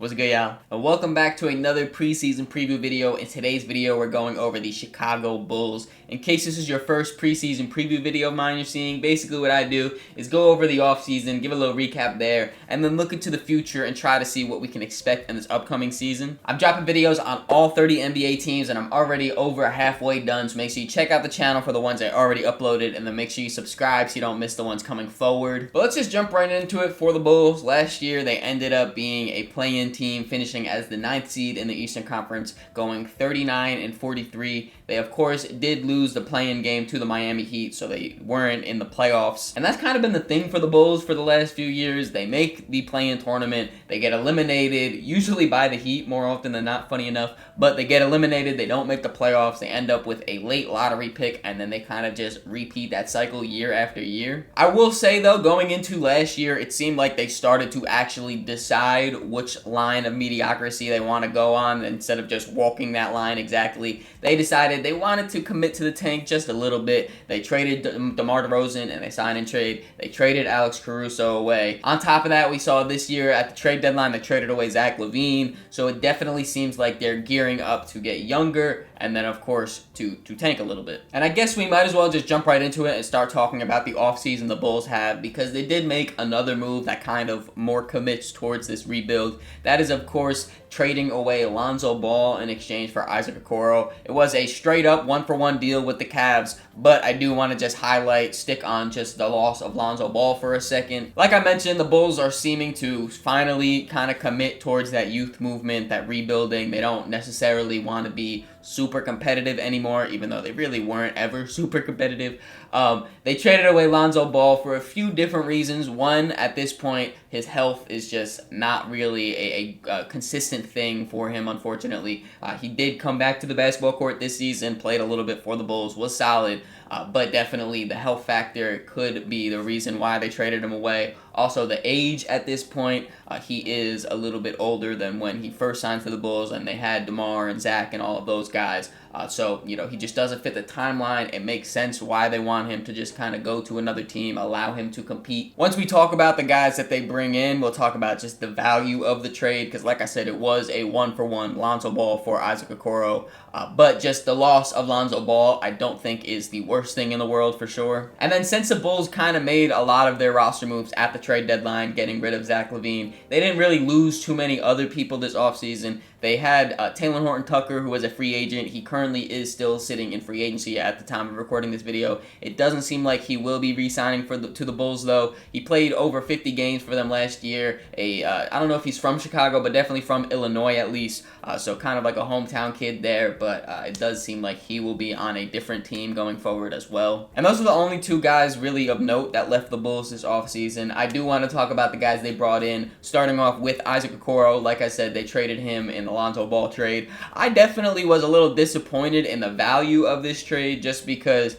What's good, y'all? And welcome back to another preseason preview video. In today's video, we're going over the Chicago Bulls. In case this is your first preseason preview video of mine you're seeing, basically what I do is go over the offseason, give a little recap there, and then look into the future and try to see what we can expect in this upcoming season. I'm dropping videos on all 30 NBA teams, and I'm already over halfway done, so make sure you check out the channel for the ones I already uploaded, and then make sure you subscribe so you don't miss the ones coming forward. But let's just jump right into it for the Bulls. Last year, they ended up being a play-in team, finishing as the 9th seed in the Eastern Conference, going 39-43. They, of course, did lose the play-in game to the Miami Heat, so they weren't in the playoffs. And that's kind of been the thing for the Bulls for the last few years. They make the play-in tournament. They get eliminated, usually by the Heat, more often than not, funny enough. But they get eliminated. They don't make the playoffs. They end up with a late lottery pick, and then they kind of just repeat that cycle year after year. I will say, though, going into last year, it seemed like they started to actually decide which line of mediocrity they want to go on instead of just walking that line exactly. They decided they wanted to commit to the tank just a little bit. They traded DeMar DeRozan and they signed and trade. They traded Alex Caruso away. On top of that, we saw this year at the trade deadline, they traded away Zach LaVine. So it definitely seems like they're gearing up to get younger and then, of course, to tank a little bit. And I guess we might as well just jump right into it and start talking about the offseason the Bulls have, because they did make another move that kind of more commits towards this rebuild. That is, of course, trading away Lonzo Ball in exchange for Isaac Okoro. It was a straight-up one-for-one deal with the Cavs, but I do want to just stick on just the loss of Lonzo Ball for a second. Like I mentioned, the Bulls are seeming to finally kind of commit towards that youth movement, that rebuilding. They don't necessarily want to be super competitive anymore, even though they really weren't ever super competitive. They traded away Lonzo Ball for a few different reasons. One, at this point, his health is just not really a consistent thing for him, unfortunately. He did come back to the basketball court this season, played a little bit for the Bulls, was solid, but definitely the health factor could be the reason why they traded him away. Also, the age at this point, he is a little bit older than when he first signed for the Bulls, and they had DeMar and Zach and all of those guys. So, he just doesn't fit the timeline. It makes sense why they want him to just kind of go to another team, allow him to compete. Once we talk about the guys that they bring in, we'll talk about just the value of the trade, because like I said, it was a one-for-one Lonzo Ball for Isaac Okoro. But just the loss of Lonzo Ball, I don't think is the worst thing in the world for sure. And then since the Bulls kind of made a lot of their roster moves at the trade deadline, getting rid of Zach LaVine, they didn't really lose too many other people this offseason. They had Taylor Horton-Tucker, who was a free agent. He currently is still sitting in free agency at the time of recording this video. It doesn't seem like he will be re-signing to the Bulls, though. He played over 50 games for them last year. I don't know if he's from Chicago, but definitely from Illinois at least. So kind of like a hometown kid there, but it does seem like he will be on a different team going forward as well. And those are the only two guys really of note that left the Bulls this offseason. I do want to talk about the guys they brought in, starting off with Isaac Okoro. Like I said, they traded him in the Lonzo Ball trade. I definitely was a little disappointed in the value of this trade, just because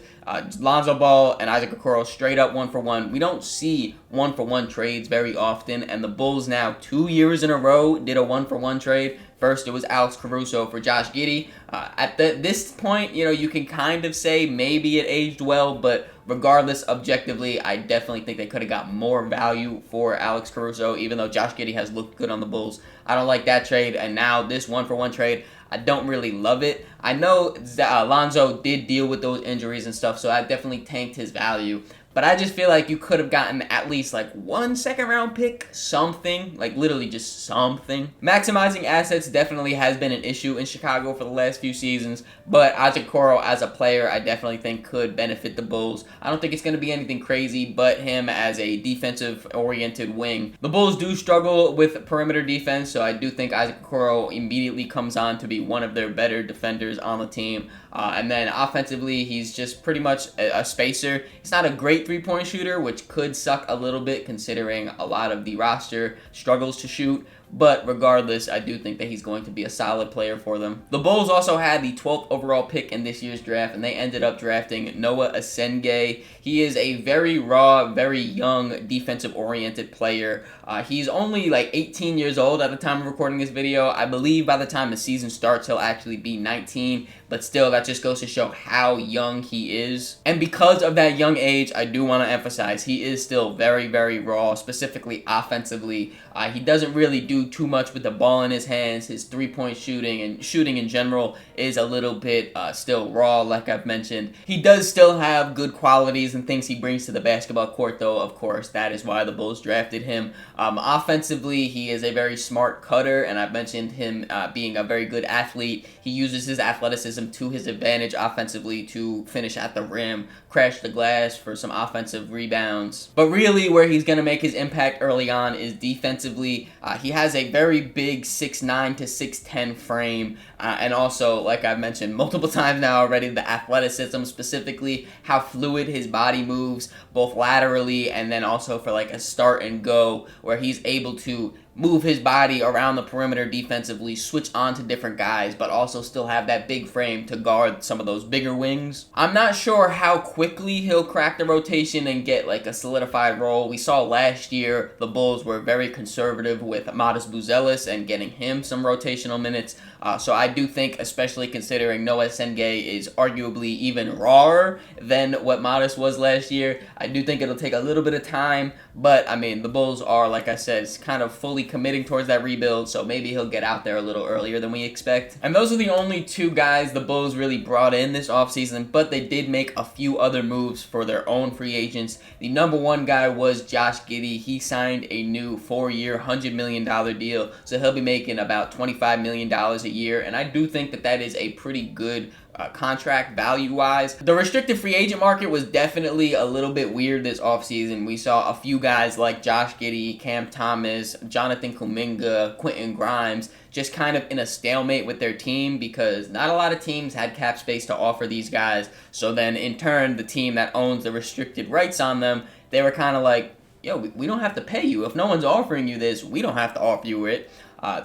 Lonzo Ball and Isaac Okoro straight up one-for-one. We don't see one-for-one trades very often, and the Bulls now 2 years in a row did a one-for-one trade. First, it was Alex Caruso for Josh Giddey. At this point, you can kind of say maybe it aged well, but regardless, objectively, I definitely think they could have got more value for Alex Caruso, even though Josh Giddey has looked good on the Bulls. I don't like that trade, and now this one-for-one trade, I don't really love it. I know Lonzo did deal with those injuries and stuff, so that definitely tanked his value. But I just feel like you could have gotten at least like 1 second-round pick, something, like literally just something. Maximizing assets definitely has been an issue in Chicago for the last few seasons, but Isaac Okoro as a player, I definitely think could benefit the Bulls. I don't think it's going to be anything crazy, but him as a defensive-oriented wing. The Bulls do struggle with perimeter defense, so I do think Isaac Okoro immediately comes on to be one of their better defenders on the team. And then offensively, he's just pretty much a spacer. He's not a great three-point shooter, which could suck a little bit considering a lot of the roster struggles to shoot. But regardless, I do think that he's going to be a solid player for them. The Bulls also had the 12th overall pick in this year's draft, and they ended up drafting Noah Asenge. He is a very raw, very young, defensive-oriented player. He's only like 18 years old at the time of recording this video. I believe by the time the season starts, he'll actually be 19. But still, that just goes to show how young he is. And because of that young age, I do want to emphasize he is still very, very raw, specifically offensively. He doesn't really do too much with the ball in his hands. His three-point shooting and shooting in general is a little bit still raw, like I've mentioned. He does still have good qualities and things he brings to the basketball court, though, of course. That is why the Bulls drafted him. Offensively, he is a very smart cutter, and I've mentioned him being a very good athlete. He uses his athleticism to his advantage offensively to finish at the rim, crash the glass for some offensive rebounds. But really, where he's going to make his impact early on is defensively. He has a very big 6'9 to 6'10 frame, and also, like I've mentioned multiple times now already, the athleticism, specifically how fluid his body moves, both laterally and then also for like a start and go, where he's able to move his body around the perimeter defensively, switch on to different guys, but also still have that big frame to guard some of those bigger wings. I'm not sure how quickly he'll crack the rotation and get like a solidified role. We saw last year the Bulls were very conservative with Matas Buzelis and getting him some rotational minutes. So I do think, especially considering Noah Sengay is arguably even rawer than what Matas was last year, I do think it'll take a little bit of time. But, I mean, the Bulls are, like I said, kind of fully committing towards that rebuild, so maybe he'll get out there a little earlier than we expect. And those are the only two guys the Bulls really brought in this offseason, but they did make a few other moves for their own free agents. The number one guy was Josh Giddey. He signed a new 4-year, $100 million deal, so he'll be making about $25 million a year, and I do think that that is a pretty good contract value-wise. The restricted free agent market was definitely a little bit weird this offseason. We saw a few guys like Josh Giddey, Cam Thomas, Jonathan Kuminga, Quentin Grimes just kind of in a stalemate with their team because not a lot of teams had cap space to offer these guys. So then in turn, the team that owns the restricted rights on them, they were kind of like, yo, we don't have to pay you. If no one's offering you this, we don't have to offer you it.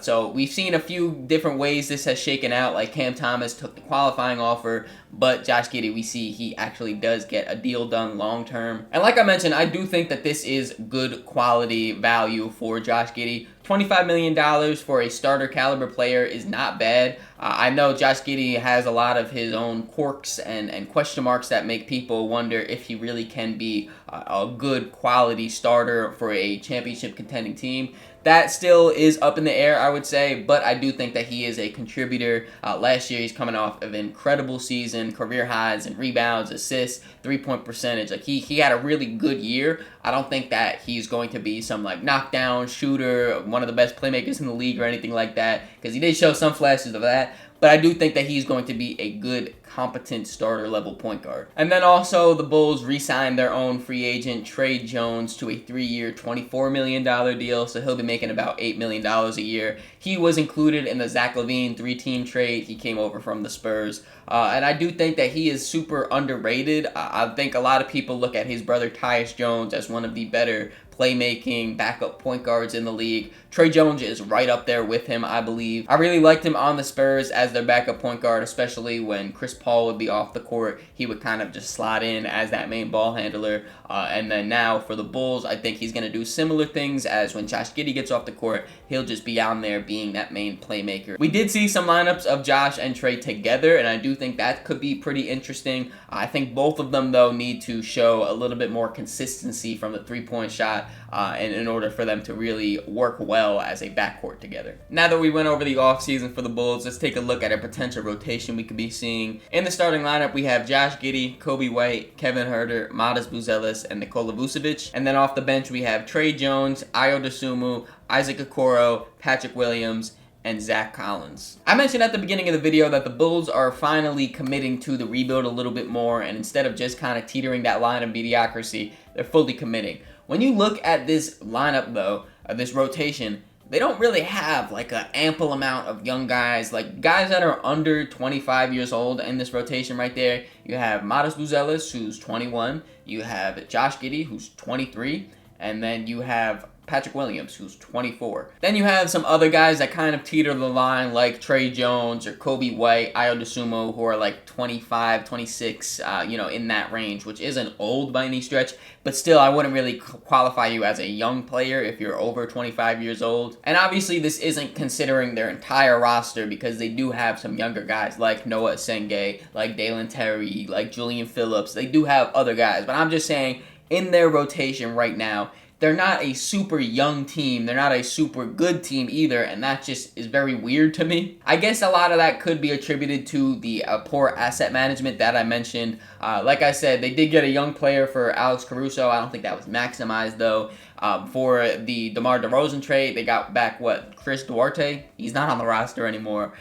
So we've seen a few different ways this has shaken out, like Cam Thomas took the qualifying offer, but Josh Giddey, we see he actually does get a deal done long term. And like I mentioned, I do think that this is good quality value for Josh Giddey. $25 million for a starter caliber player is not bad. I know Josh Giddey has a lot of his own quirks and question marks that make people wonder if he really can be a good quality starter for a championship contending team. That still is up in the air, I would say, but I do think that he is a contributor. Last year, he's coming off of an incredible season, career highs in rebounds, assists, three-point percentage. Like he had a really good year. I don't think that he's going to be some like knockdown shooter, one of the best playmakers in the league or anything like that, because he did show some flashes of that. But I do think that he's going to be a good, competent starter-level point guard. And then also, the Bulls re-signed their own free agent, Tre Jones, to a 3-year, $24 million deal, so he'll be making about $8 million a year. He was included in the Zach LaVine 3-team trade. He came over from the Spurs. And I do think that he is super underrated. I think a lot of people look at his brother Tyus Jones as one of the better playmaking backup point guards in the league. Tre Jones is right up there with him, I believe. I really liked him on the Spurs as their backup point guard, especially when Chris Paul would be off the court. He would kind of just slide in as that main ball handler. And then now for the Bulls, I think he's going to do similar things as when Josh Giddey gets off the court. He'll just be on there being that main playmaker. We did see some lineups of Josh and Tre together, and I do think that could be pretty interesting. I think both of them, though, need to show a little bit more consistency from the three-point shot and in order for them to really work well as a backcourt together. Now that we went over the offseason for the Bulls, let's take a look at a potential rotation we could be seeing. In the starting lineup, we have Josh Giddey, Kobe White, Kevin Huerter, Matas Buzelis, and Nikola Vucevic. And then off the bench, we have Tre Jones, Ayo Dosunmu, Isaac Okoro, Patrick Williams, and Zach Collins. I mentioned at the beginning of the video that the Bulls are finally committing to the rebuild a little bit more, and instead of just kind of teetering that line of mediocrity, they're fully committing. When you look at this lineup, though, this rotation, they don't really have like an ample amount of young guys, like guys that are under 25 years old in this rotation right there. You have Matas Buzelis, who's 21. You have Josh Giddey, who's 23. And then you have Patrick Williams, who's 24. Then you have some other guys that kind of teeter the line, like Tre Jones or Kobe White, Ayo Dosunmu, who are like 25, 26, in that range, which isn't old by any stretch, but still, I wouldn't really qualify you as a young player if you're over 25 years old. And obviously, this isn't considering their entire roster because they do have some younger guys like Noah Sengay, like Dalen Terry, like Julian Phillips. They do have other guys, but I'm just saying, in their rotation right now, they're not a super young team. They're not a super good team either, and that just is very weird to me. I guess a lot of that could be attributed to the poor asset management that I mentioned. Like I said, they did get a young player for Alex Caruso. I don't think that was maximized, though. For the DeMar DeRozan trade, they got back, Chris Duarte? He's not on the roster anymore.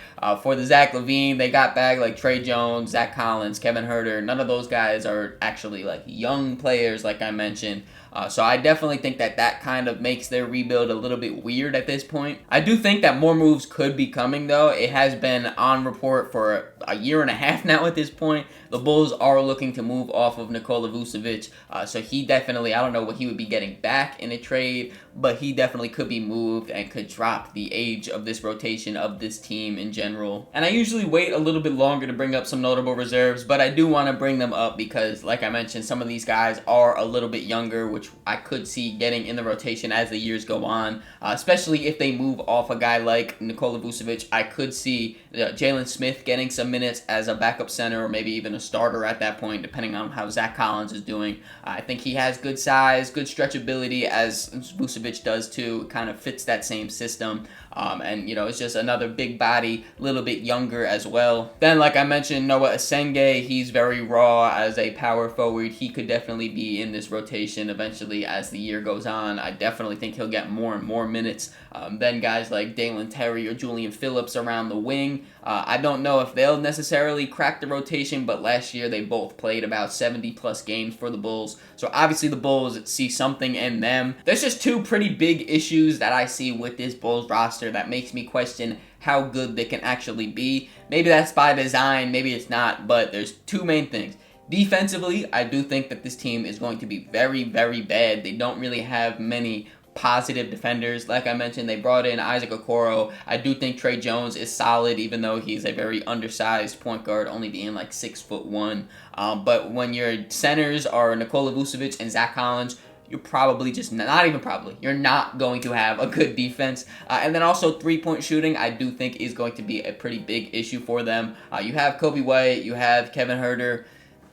For the Zach LaVine, they got back, like, Trey Jones, Zach Collins, Kevin Huerter. None of those guys are actually, like, young players, like I mentioned. So I definitely think that kind of makes their rebuild a little bit weird at this point. I do think that more moves could be coming, though. It has been on report for a year and a half now at this point. The Bulls are looking to move off of Nikola Vucevic, so he definitely, I don't know what he would be getting back in a trade, but he definitely could be moved and could drop the age of this rotation of this team in general. And I usually wait a little bit longer to bring up some notable reserves, but I do want to bring them up because, like I mentioned, some of these guys are a little bit younger, which I could see getting in the rotation as the years go on, especially if they move off a guy like Nikola Vucevic. I could see Jalen Smith getting some minutes as a backup center, or maybe even a starter at that point, depending on how Zach Collins is doing. I think he has good size, good stretchability, as Vucevic does too. Kind of fits that same system. And, you know, it's just another big body, a little bit younger as well. Then, like I mentioned, Noah Asenge, he's very raw as a power forward. He could definitely be in this rotation eventually as the year goes on. I definitely think he'll get more and more minutes. Then guys like Dalen Terry or Julian Phillips around the wing. I don't know if they'll necessarily crack the rotation, but last year they both played about 70-plus games for the Bulls. So obviously the Bulls see something in them. There's just two pretty big issues that I see with this Bulls roster that makes me question how good they can actually be. Maybe that's by design, maybe it's not, but there's two main things. Defensively, I do think that this team is going to be very, very bad. They don't really have many positive defenders. Like I mentioned, they brought in Isaac Okoro. I do think Trey Jones is solid, even though he's a very undersized point guard, only being like 6'1". But when your centers are Nikola Vucevic and Zach Collins, you're probably just not even probably. You're not going to have a good defense. And then also three-point shooting, I do think is going to be a pretty big issue for them. You have Kobe White, you have Kevin Huerter.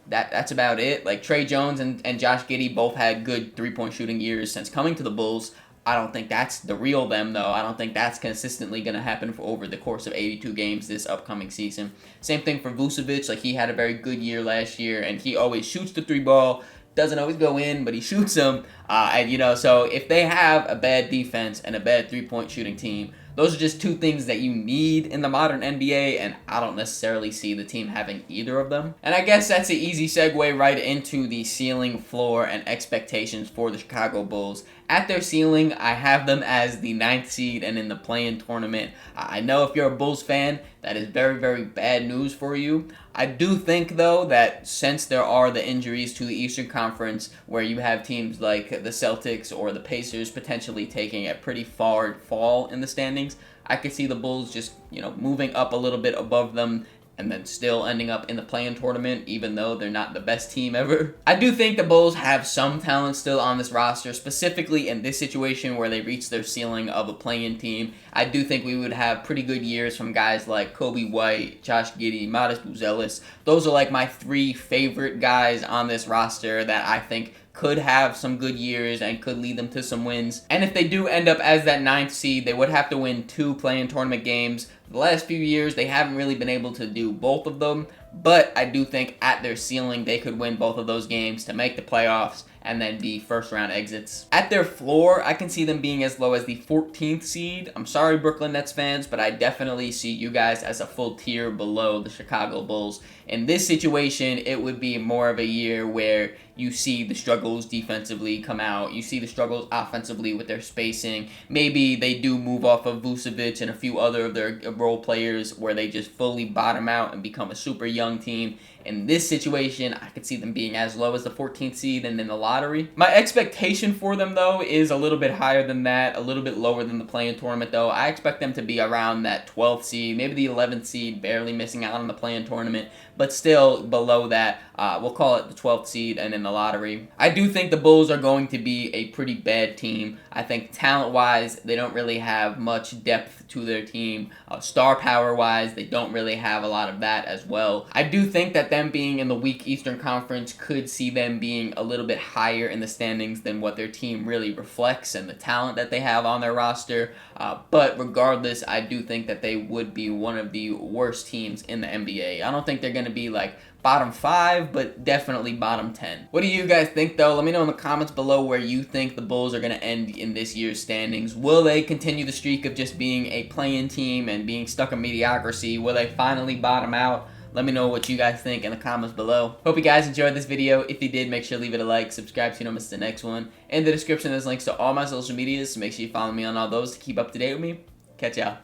That's about it. Like Trey Jones and Josh Giddey both had good three-point shooting years since coming to the Bulls. I don't think that's the real them, though. I don't think that's consistently going to happen for over the course of 82 games this upcoming season. Same thing for Vucevic. Like, he had a very good year last year, and he always shoots the three ball. Doesn't always go in, but he shoots them. And, you know, so if they have a bad defense and a bad three-point shooting team, those are just two things that you need in the modern NBA, and I don't necessarily see the team having either of them. And I guess that's an easy segue right into the ceiling, floor, and expectations for the Chicago Bulls. At their ceiling, I have them as the 9th seed and in the play-in tournament. I know if you're a Bulls fan, that is very, very bad news for you. I do think, though, that since there are the injuries to the Eastern Conference, where you have teams like the Celtics or the Pacers potentially taking a pretty far fall in the standings, I could see the Bulls just, you know, moving up a little bit above them and then still ending up in the play-in tournament, even though they're not the best team ever. I do think the Bulls have some talent still on this roster, specifically in this situation where they reach their ceiling of a play-in team. I do think we would have pretty good years from guys like Kobe White, Josh Giddey, Modest Buzelis. Those are like my three favorite guys on this roster that I think could have some good years and could lead them to some wins. And if they do end up as that 9th seed, they would have to win 2 play-in tournament games. The last few years, they haven't really been able to do both of them, but I do think at their ceiling, they could win both of those games to make the playoffs and then be first-round exits. At their floor, I can see them being as low as the 14th seed. I'm sorry, Brooklyn Nets fans, but I definitely see you guys as a full tier below the Chicago Bulls. In this situation, it would be more of a year where you see the struggles defensively come out. You see the struggles offensively with their spacing. Maybe they do move off of Vucevic and a few other of their role players where they just fully bottom out and become a super young team. In this situation, I could see them being as low as the 14th seed and in the lottery. My expectation for them, though, is a little bit higher than that, a little bit lower than the play-in tournament, though. I expect them to be around that 12th seed, maybe the 11th seed, barely missing out on the play-in tournament, but still below that. We'll call it the 12th seed and in the lottery. I do think the Bulls are going to be a pretty bad team. I think talent-wise, they don't really have much depth to their team. Star power-wise, they don't really have a lot of that as well. I do think that them being in the weak Eastern Conference could see them being a little bit higher in the standings than what their team really reflects and the talent that they have on their roster. But regardless, I do think that they would be one of the worst teams in the NBA. I don't think they're going to be like bottom 5, but definitely bottom 10. What do you guys think, though? Let me know in the comments below where you think the Bulls are going to end in this year's standings. Will they continue the streak of just being a play-in team and being stuck in mediocrity? Will they finally bottom out? Let me know what you guys think in the comments below. Hope you guys enjoyed this video. If you did, make sure to leave it a like, subscribe so you don't miss the next one. In the description, there's links to all my social medias, so make sure you follow me on all those to keep up to date with me. Catch y'all.